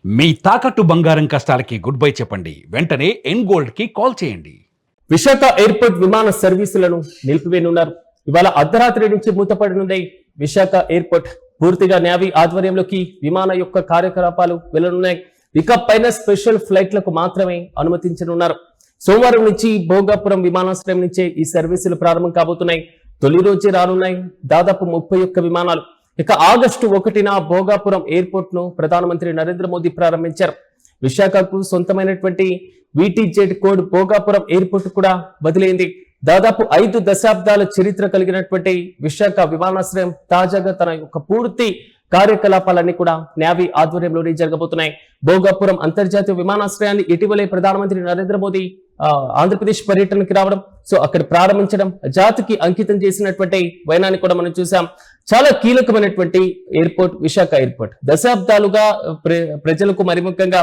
మీ తాకట్టు బంగారం కష్టాలకి good bye చెప్పండి. వెంటనే ఎన్ గోల్డ్ కి కాల్ చేయండి. విశాఖ ఎయిర్పోర్ట్ విమాన సర్వీసులను నిలిపివేయనున్నారు. ఇవాళ అర్ధరాత్రి నుంచి మూతపడనుంది విశాఖ ఎయిర్పోర్ట్. పూర్తిగా నేవీ ఆధ్వర్యంలోకి విమాన యొక్క కార్యకలాపాలు వెళ్లనున్నాయి. ఇక పైన స్పెషల్ ఫ్లైట్లకు మాత్రమే అనుమతించనున్నారు. సోమవారం నుంచి భోగాపురం విమానాశ్రయం నుంచే ఈ సర్వీసులు ప్రారంభం కాబోతున్నాయి. తొలి రోజే రానున్నాయి దాదాపు 31 విమానాలు. ఇక ఆగస్టు 1న భోగాపురం ఎయిర్పోర్ట్ ను ప్రధానమంత్రి నరేంద్ర మోదీ ప్రారంభించారు. విశాఖకు సొంతమైనటువంటి VTZ కోడ్ భోగాపురం ఎయిర్పోర్ట్ కూడా బదిలైంది. దాదాపు 5 దశాబ్దాల చరిత్ర కలిగినటువంటి విశాఖ విమానాశ్రయం తాజాగా తన యొక్క పూర్తి కార్యకలాపాలన్నీ కూడా నేవీ ఆధ్వర్యంలోనే జరగబోతున్నాయి. భోగాపురం అంతర్జాతీయ విమానాశ్రయాన్ని ఇటీవలే ప్రధానమంత్రి నరేంద్ర మోదీ ఆంధ్రప్రదేశ్ పర్యటనకి రావడం, సో అక్కడ ప్రారంభించడం, జాతికి అంకితం చేసినటువంటి వైనాన్ని కూడా మనం చూసాం. చాలా కీలకమైనటువంటి ఎయిర్పోర్ట్ విశాఖ ఎయిర్పోర్ట్. దశాబ్దాలుగా ప్రజలకు మరి ముఖ్యంగా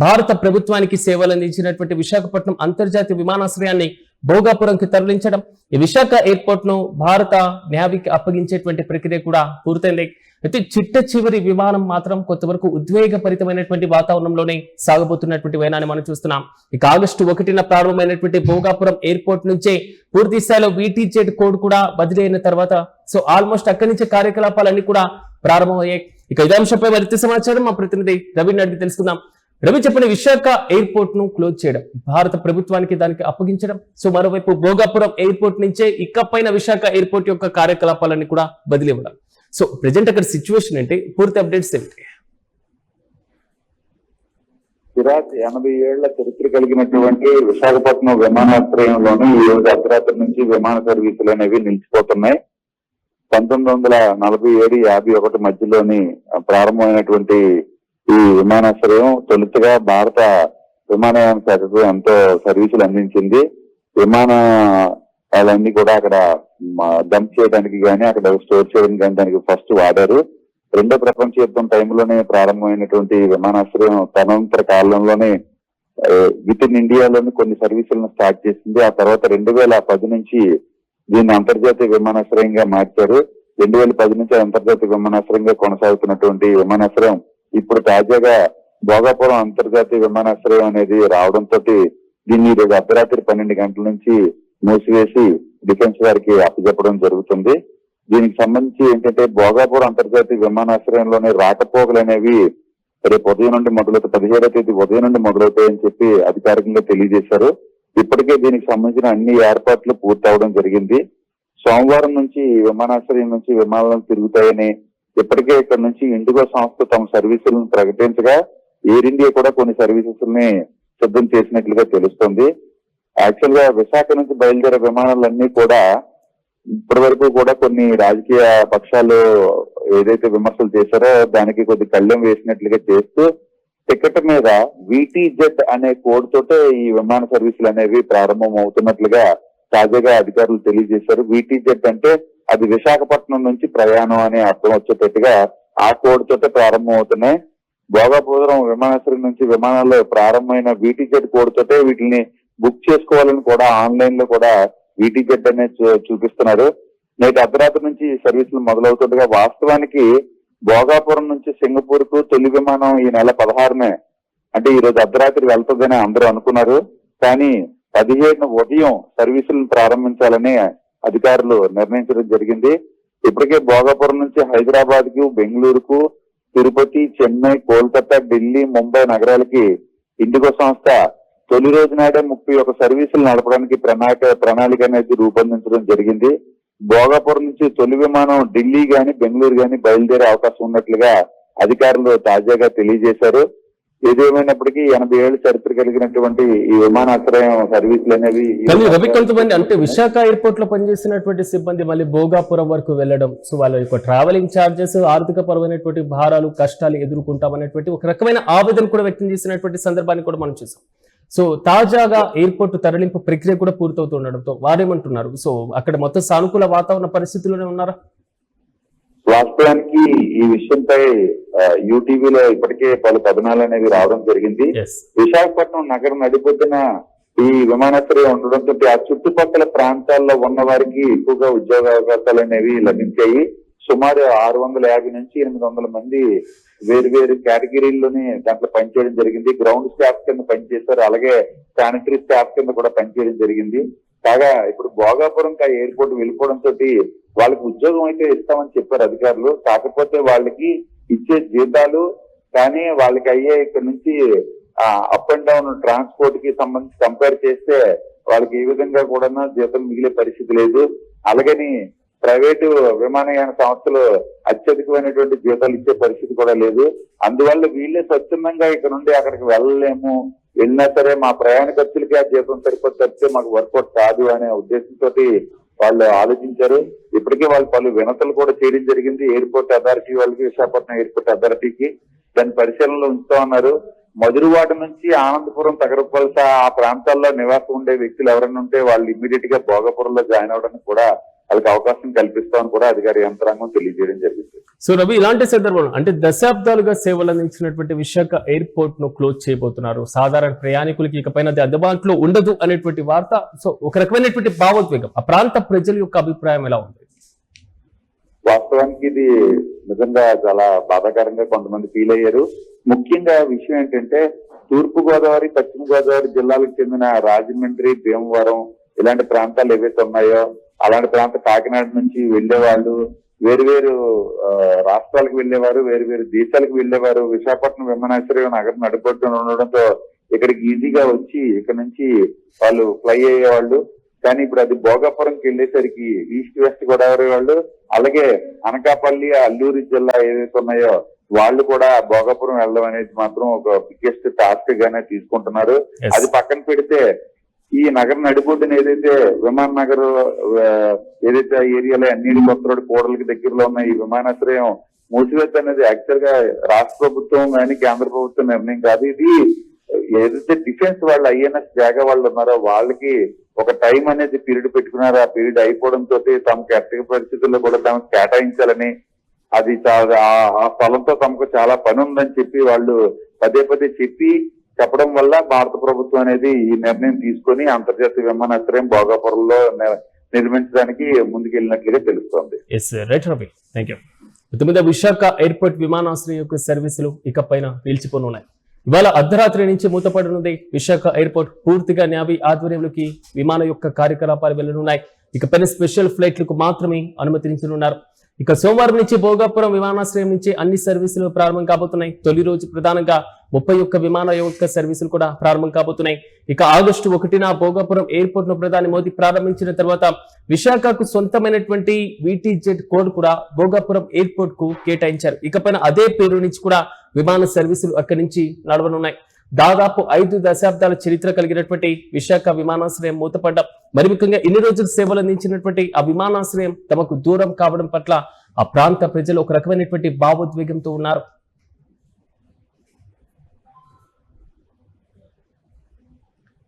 భారత ప్రభుత్వానికి సేవలు అందించినటువంటి విశాఖపట్నం అంతర్జాతీయ విమానాశ్రయాన్ని భోగాపురంకి తరలించడం, ఈ విశాఖ ఎయిర్పోర్ట్ ను భారత నేవీకి అప్పగించేటువంటి ప్రక్రియ కూడా పూర్తయింది. అయితే చిట్ట చివరి విమానం మాత్రం కొంతవరకు ఉద్వేగభరితమైనటువంటి వాతావరణంలోనే సాగబోతున్నటువంటి వైనాన్ని మనం చూస్తున్నాం. ఇక ఆగస్టు 1న ప్రారంభమైనటువంటి భోగాపురం ఎయిర్పోర్ట్ నుంచే పూర్తి స్థాయిలో VTZ కోడ్ కూడా బదిలీ అయిన తర్వాత సో ఆల్మోస్ట్ అక్కడి నుంచి కార్యకలాపాలన్నీ కూడా ప్రారంభమయ్యాయి. ఇక ఇదే అంశంపై మరింత సమాచారం మా ప్రతినిధి రవిని అడిగి తెలుసుకుందాం. రవి, చెప్పిన విశాఖ ఎయిర్పోర్ట్ ను క్లోజ్ చేయడం, భారత ప్రభుత్వానికి దానికి అప్పగించడం, సో మరోవైపు భోగాపురం ఎయిర్పోర్ట్ నుంచే ఇకపైన విశాఖ ఎయిర్పోర్ట్ యొక్క కార్యకలాపాలన్నీ కూడా బదిలీ ఇవ్వడం. సో ప్రెజెంట్ అక్కడ సిచ్యువేషన్ ఏంటి, పూర్తి అప్డేట్స్ ఏంటి? సిరాజ్ 80 ఏళ్ల చరిత్ర కలిగినటువంటి విశాఖపట్నం విమానాశ్రయంలోనూ ఈ రోజు అర్ధరాత్రి నుంచి విమాన సర్వీసులు అనేవి నిలిచిపోతున్నాయి. 1947-51 మధ్యలోని ప్రారంభమైనటువంటి ఈ విమానాశ్రయం తొలుతగా భారత విమానయాన శాఖకు ఎంతో సర్వీసులు అందించింది. విమానాలన్నీ కూడా అక్కడ డంప్ చేయడానికి కానీ అక్కడ స్టోర్ చేయడానికి కానీ దానికి ఫస్ట్ వాడారు. రెండో ప్రపంచ యుద్ధం టైంలోనే ప్రారంభమైనటువంటి విమానాశ్రయం తనంతర కాలంలోనే విత్ ఇన్ ఇండియాలోని కొన్ని సర్వీసులను స్టార్ట్ చేసింది. ఆ తర్వాత 2010 నుంచి దీన్ని అంతర్జాతీయ విమానాశ్రయంగా మార్చారు. 2010 నుంచి అంతర్జాతీయ విమానాశ్రయంగా కొనసాగుతున్నటువంటి విమానాశ్రయం ఇప్పుడు తాజాగా భోగాపురం అంతర్జాతీయ విమానాశ్రయం అనేది రావడంతో దీన్ని ఈరోజు అర్ధరాత్రి 12 గంటల నుంచి మూసివేసి డిఫెన్స్ వారికి అప్పచెప్పడం జరుగుతుంది. దీనికి సంబంధించి ఏంటంటే భోగాపురం అంతర్జాతీయ విమానాశ్రయంలోనే రాకపోకలు అనేవి రేపు ఉదయం నుండి మొదలవుతాయి, 17వ తేదీ ఉదయం నుండి మొదలవుతాయని చెప్పి అధికారికంగా తెలియజేశారు. ఇప్పటికే దీనికి సంబంధించిన అన్ని ఏర్పాట్లు పూర్తి అవడం జరిగింది. సోమవారం నుంచి విమానాశ్రయం నుంచి విమానాలు తిరుగుతాయని ఇప్పటికే ఇక్కడ నుంచి ఇండిగో సంస్థ తమ సర్వీసులను ప్రకటించగా ఎయిర్ ఇండియా కూడా కొన్ని సర్వీసెస్ ని సిద్ధం చేసినట్లుగా తెలుస్తుంది. యాక్చువల్ గా విశాఖ నుంచి బయలుదేరే విమానాలన్నీ కూడా ఇప్పటి వరకు కూడా కొన్ని రాజకీయ పక్షాలు ఏదైతే విమర్శలు చేశారో దానికి కొద్ది కళ్ళెం వేసినట్లుగా చేస్తూ టికెట్ మీద VTZ అనే కోడ్ తోటే ఈ విమాన సర్వీసులు అనేవి ప్రారంభం అవుతున్నట్లుగా తాజాగా అధికారులు తెలియజేశారు. VTZ అంటే అది విశాఖపట్నం నుంచి ప్రయాణం అనే అర్థం వచ్చేటట్టుగా ఆ కోడ్ తోటే ప్రారంభం అవుతున్నాయి. భోగాపురం విమానాశ్రయం నుంచి విమానాల్లో ప్రారంభమైన VTZ కోడ్ తోటే వీటిని బుక్ చేసుకోవాలని కూడా ఆన్లైన్ లో కూడా VTZ అనే చూపిస్తున్నారు. నేటి అర్ధరాత్రి నుంచి సర్వీసులు మొదలవుతుండగా వాస్తవానికి భోగాపురం నుంచి సింగపూర్ కు తొలి విమానం ఈ నెల 16నే అంటే ఈ రోజు అర్ధరాత్రి వెళ్తుందని అందరూ అనుకున్నారు. కానీ 17న ఉదయం సర్వీసులను ప్రారంభించాలని అధికారులు నిర్ణయించడం జరిగింది. ఇప్పటికే భోగాపురం నుంచి హైదరాబాద్ కు, బెంగళూరుకు, తిరుపతి, చెన్నై, కోల్కతా, ఢిల్లీ, ముంబై నగరాలకి ఇండిగో సంస్థ తొలి రోజు నాడే 31 సర్వీసులు నడపడానికి ప్రణాళిక అనేది రూపొందించడం జరిగింది. భోగాపురం నుంచి తొలి విమానం ఢిల్లీ గాని బెంగళూరు గాని బయలుదేరే అవకాశం ఉన్నట్లుగా అధికారులు తాజాగా తెలియజేశారు. ఏదేమైనప్పటికీ 80 ఏళ్ల చరిత్ర కలిగినటువంటి ఈ విమానాశ్రయం సర్వీసులు అనేవి రవి, కొంతమంది అంటే విశాఖ ఎయిర్పోర్ట్ లో పనిచేసినటువంటి సిబ్బంది మళ్ళీ భోగాపురం వరకు వెళ్ళడం, సో వాళ్ళ యొక్క ట్రావెలింగ్ ఛార్జెస్, ఆర్థిక పరమైనటువంటి భారాలు, కష్టాలు ఎదుర్కొంటామనేటువంటి ఒక రకమైన ఆవేదన కూడా వ్యక్తం చేసినటువంటి సందర్భాన్ని కూడా మనం చూసాం. సో తాజాగా ఎయిర్పోర్ట్ తరలింపు ప్రక్రియ కూడా పూర్తవుతుండడంతో వారేమంటున్నారు? సో అక్కడ మొత్తం సానుకూల వాతావరణ పరిస్థితుల్లోనే ఉన్నారా? వాస్తవానికి ఈ విషయంపై యూటీవీలో ఇప్పటికే పలు కథనాలు అనేవి రావడం జరిగింది. విశాఖపట్నం నగరం నడిపొద్దున ఈ విమానాశ్రయం ఉండడంతో ఆ చుట్టుపక్కల ప్రాంతాల్లో ఉన్న వారికి ఎక్కువగా ఉద్యోగ అవకాశాలు అనేవి లభించాయి. సుమారు 650 నుంచి 800 మంది వేరు వేరు కేటగిరీల్లోనే దాంట్లో పనిచేయడం జరిగింది. గ్రౌండ్ స్టాఫ్ కింద పనిచేశారు, అలాగే శానిటరీ స్టాఫ్ కింద కూడా పనిచేయడం జరిగింది. కాగా ఇప్పుడు భోగాపురం ఎయిర్పోర్ట్ వెళ్ళిపోవడం తోటి వాళ్ళకి ఉద్యోగం అయితే ఇస్తామని చెప్పారు అధికారులు. కాకపోతే వాళ్ళకి ఇచ్చే జీతాలు కానీ వాళ్ళకి అయ్యే ఇక్కడ నుంచి అప్ అండ్ డౌన్ ట్రాన్స్పోర్ట్ కి సంబంధించి కంపేర్ చేస్తే వాళ్ళకి ఏ విధంగా కూడా జీతం మిగిలే పరిస్థితి లేదు. అలాగని ప్రైవేటు విమానయాన సంస్థలు అత్యధికమైనటువంటి జీతాలు ఇచ్చే పరిస్థితి కూడా లేదు. అందువల్ల వీళ్ళే స్వచ్ఛందంగా ఇక్కడ నుండి అక్కడికి వెళ్ళలేము, వెళ్ళినా సరే మా ప్రయాణ ఖర్చులకి ఆ జీతం సరిపోతే తప్పితే మాకు వర్కౌట్ కాదు అనే ఉద్దేశంతో వాళ్ళు ఆలోచించారు. ఇప్పటికే వాళ్ళు పలు వినతులు కూడా చేయడం జరిగింది ఎయిర్పోర్ట్ అథారిటీ వాళ్ళకి, విశాఖపట్నం ఎయిర్పోర్ట్ అథారిటీకి. దాని పరిశీలనలో ఉంచుతామన్నారు. మధురవాడ నుంచి ఆనందపురం, తగరపల్స ఆ ప్రాంతాల్లో నివాసం ఉండే వ్యక్తులు ఎవరైనా ఉంటే వాళ్ళు ఇమ్మీడియట్ గా భోగాపురంలో జాయిన్ అవడానికి కూడా వాళ్ళకి అవకాశం కల్పిస్తామని కూడా అధికార యంత్రాంగం తెలియజేయడం జరిగింది. సో రవి, ఇలాంటి సందర్భంలో అంటే దశాబ్దాలుగా సేవలు అందించినటువంటి విశాఖ ఎయిర్పోర్ట్ ను క్లోజ్ చేయబోతున్నారు. సాధారణ ప్రయాణికులకి ఇకపైన అది అందుబాటులో ఉండదు అనేటువంటి వార్త. సో ఒక రకమైనటువంటి భావోద్వేగం, ఆ ప్రాంత ప్రజల యొక్క అభిప్రాయం ఎలా ఉంది? వాస్తవానికి ఇది నిజంగా చాలా బాధాకరంగా కొంతమంది ఫీల్ అయ్యారు. ముఖ్యంగా విషయం ఏంటంటే తూర్పు గోదావరి, పశ్చిమ గోదావరి జిల్లాలకు చెందిన రాజమండ్రి, భీమవరం ఇలాంటి ప్రాంతాలు ఏవైతే ఉన్నాయో అలాంటి ప్రాంత కాకినాడ నుంచి వెళ్లేవాళ్ళు, వేరు రాష్ట్రాలకు వెళ్లేవారు, వేరు దేశాలకు వెళ్లేవారు. విశాఖపట్నం విమానాశ్రయం నగరం నడుపుతూ ఉండడంతో ఇక్కడికి ఈజీగా వచ్చి ఇక్కడ నుంచి వాళ్ళు ఫ్లై అయ్యేవాళ్ళు. కానీ ఇప్పుడు అది భోగాపురంకి వెళ్ళేసరికి ఈస్ట్ వెస్ట్ గోదావరి వాళ్ళు, అలాగే అనకాపల్లి, అల్లూరు జిల్లా ఏదైతే ఉన్నాయో వాళ్ళు కూడా భోగాపురం వెళ్ళడం అనేది మాత్రం ఒక బిగ్గెస్ట్ టాస్క్ గానే తీసుకుంటున్నారు. అది పక్కన పెడితే ఈ నగర నడిబొడ్డున ఏదైతే విమాన నగర్ ఏదైతే ఏరియాలో అన్నిటి కొత్త రోడ్డు కూడలికి దగ్గరలో ఉన్న ఈ విమానాశ్రయం మూసివేత అనేది యాక్చువల్ గా రాష్ట్ర ప్రభుత్వం కానీ కేంద్ర ప్రభుత్వం నిర్ణయం కాదు. ఇది ఏదైతే డిఫెన్స్ వాళ్ళు ఐఎన్ఎస్ జాగా వాళ్ళు ఉన్నారో వాళ్ళకి ఒక టైం అనేది పీరియడ్ పెట్టుకున్నారు. ఆ పీరియడ్ అయిపోవడంతో తమకు ఎట్టి పరిస్థితుల్లో కూడా తమకు కేటాయించాలని, అది ఆ స్థలంతో తమకు చాలా పని ఉందని చెప్పి వాళ్ళు పదే చెప్పి చెప్పడం వల్ల భారత ప్రభుత్వం అనేది ఈ నిర్ణయం తీసుకొని అంతర్జాతీయ విమానాశ్రయం భోగాపురంలో నిర్మించడానికి ముందుకెళ్ళినట్లుగా తెలుస్తోంది. విశాఖ ఎయిర్పోర్ట్ విమానాశ్రయం యొక్క సర్వీసులు ఇకపైన నిలిచిపోనున్నాయి. ఇవాళ అర్ధరాత్రి నుంచి మూతపడనుంది విశాఖ ఎయిర్పోర్ట్. పూర్తిగా నేవీ ఆధ్వర్యంలోకి విమానం యొక్క కార్యకలాపాలు వెళ్లనున్నాయి. ఇకపైన స్పెషల్ ఫ్లైట్లకు మాత్రమే అనుమతించనున్నారు. ఇక సోమవారం నుంచి భోగాపురం విమానాశ్రయం నుంచి అన్ని సర్వీసులు ప్రారంభం కాబోతున్నాయి. తొలి రోజు ప్రధానంగా 31 విమాన యొక్క సర్వీసులు కూడా ప్రారంభం కాబోతున్నాయి. ఇక ఆగస్టు 1న భోగాపురం ఎయిర్పోర్ట్ ను ప్రధాని మోదీ ప్రారంభించిన తర్వాత విశాఖకు సొంతమైనటువంటి VTZ కోడ్ కూడా భోగాపురం ఎయిర్పోర్ట్ కు కేటాయించారు. ఇకపైన అదే పేరు నుంచి కూడా విమాన సర్వీసులు అక్కడి నుంచి నడవనున్నాయి. దాదాపు 5 దశాబ్దాల చరిత్ర కలిగినటువంటి విశాఖ విమానాశ్రయం మూతపడ్డ, మరి ముఖ్యంగా ఇన్ని రోజులు సేవలు అందించినటువంటి ఆ విమానాశ్రయం తమకు దూరం కావడం పట్ల ఆ ప్రాంత ప్రజలు ఒక రకమైనటువంటి భావోద్వేగంతో ఉన్నారు.